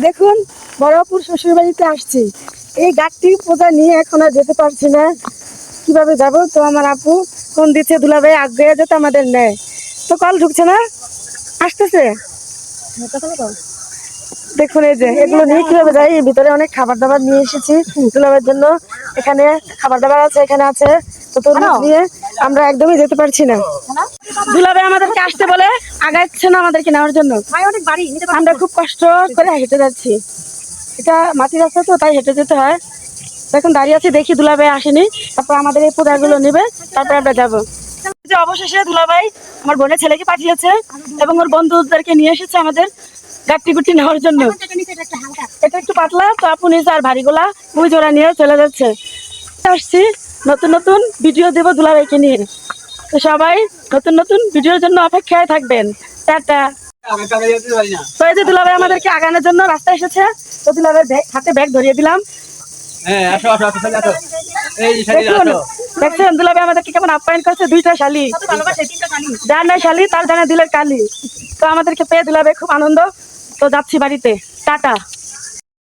দেখুন বড়পুর শ্বশুর বাড়িতে আসছি। এই গাছটি পূজা নিয়ে এখন আর যেতে পারছি না, কিভাবে যাব? তো আমার আপু ফোন দিচ্ছে দুলাভাই আগে যেতে আমাদের নেয়, তো কল ঢুকছে না, আসতেছে। দেখুন এই যে এগুলো নিয়ে কিভাবে যাই, ভিতরে অনেক খাবার দাবার নিয়ে এসেছি দুলাভাইয়ের জন্য। এখানে খাবার দাবার আছে, এখানে আছে, তো তরমুজ নিয়ে আমরা একদমই যেতে পারছি না। দুলাভাই আমাদেরকে আসতে বলে আগাচ্ছে না আমাদেরকে নেওয়ার জন্য। আমরা খুব কষ্ট করে হেঁটে যাচ্ছি, এটা মাটির রাস্তা তো তাই হেঁটে যেতে হয়। এখন দাঁড়িয়ে আছি, দেখি দুলাভাই আসেনি, তারপর আমাদের এই পূজাগুলো নেবে, তারপর আমরা যাবো। যে অবশেষে দুলাভাই আমার বোনের ছেলেকে পাঠিয়েছে এবং ওর বন্ধুদেরকে নিয়ে এসেছে আমাদের গাট্টি গুটি নেওয়ার জন্য। এটা একটু পাতলা, তো আপু নিচে আর ভারীগুলা ওই জোড়া নিয়ে চলে যাচ্ছে। আসছি, নতুন নতুন ভিডিও দেবো দুলাভাইকে নিয়ে, তো সবাই নতুন নতুন ভিডিওর জন্য অপেক্ষায় থাকবেন। টাটা। তো এই যে দুলাভাই আমাদেরকে আগানোর জন্য রাস্তায় এসেছে, তো দুলাভাই হাতে ব্যাগ ধরিয়ে দিলাম। দেখছেন দুলাভাই আমাদেরকে কেমন আপ্যায়ন করছে, দুইটা শালি, যার নাই শালি তার জানা দিলের কালি। তো আমাদেরকে পেয়ে দুলাভাই খুব আনন্দ। তো যাচ্ছি বাড়িতে, টাটা।